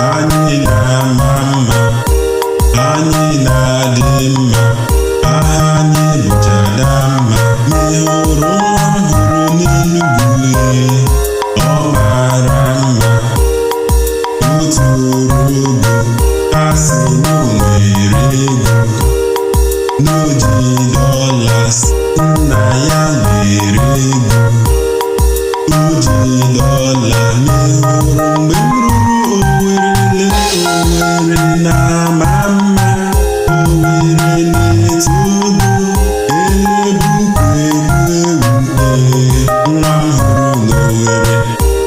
anyị na-ama mma, anyị na-adị mma, aha anyị bụcha Adamma. N'ihi hụrụ nwa m hụrụ n'Enugu, ọ mara mma, o toro ogo, a sị na o nwere ego, na o ji dollars, nna ya nwere ego, o ji dollar. N'ịhụrụ mgbe m ruru Owerri na-ama mma, Owerri na-eto ogo, elebukwu egwu nwa m hụrụ n'Owerri.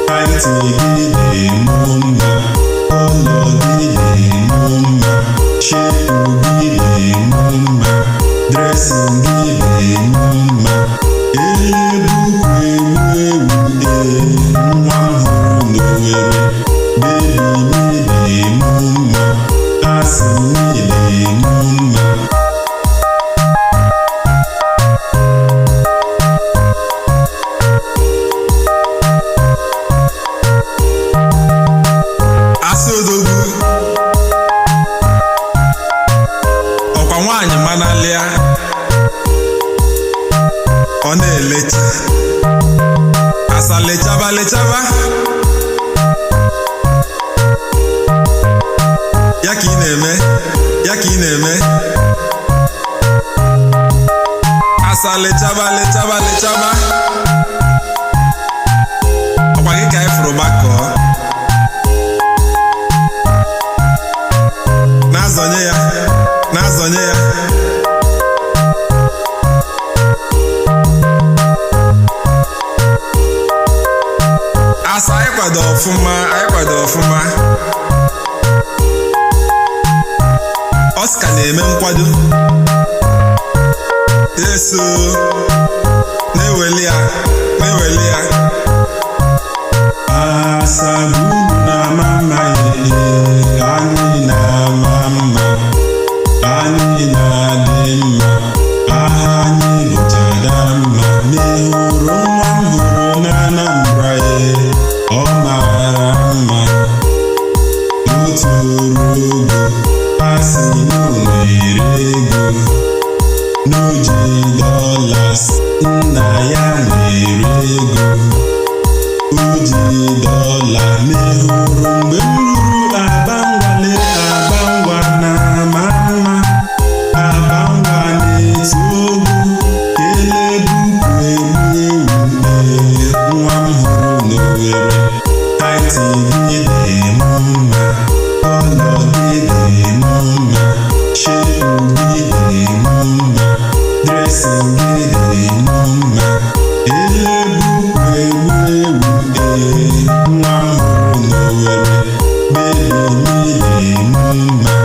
Height gị dị mụ mma, ụlọ gị dị mụ mma, shape gị dị mụ mma, dressing gị dị mụ mma, elebukwu egwu nwa m hụrụ n'Owerri. Baby me dị mụ mma, asị me dị mụ mma. Asị odogwu ọkwa nwaanyị manalịa, ọ na-elecha asa lechaba lechaba, ya ka ị na-eme, ya ka ị na-eme, asa lechaba lechaba lechaba, ọkwa gị ka anyị fụrụ gbakọọ, na-azọnye ya, na-azọnye ya. Asa anyị kwado ọfụma, anyị kwado ọfụma. Oscar na-eme nkwado, eso na-eweli ya, na-eweli ya. Asa gburu na-ama mma, anyị na-ama mma, anyị na-adị mma, aha anyị bụcha Adamma. N'ịhụrụ nwa m hụrụ n'Anambra, ọ mara mma, o toro ogo, a sị na o nwere ego, na o ji dollars, nna ya nwere ego, o ji dollar. N'ịhụrụ mgbe m ruru Abangwale, Abangwa na-ama mma, Abangwa na-eto ogo, elebukwu egwu nwa m hụrụ n'Owerri. Height gị dị mụ mma, ụlọ gị dị mụ mma, shape gị dị mụ mma, dressing gị dị mụ mma, elebukwu egwu nwa m hụrụ n'Owerri. Baby me dị mụ mma,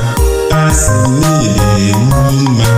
asị me dị mụ mma.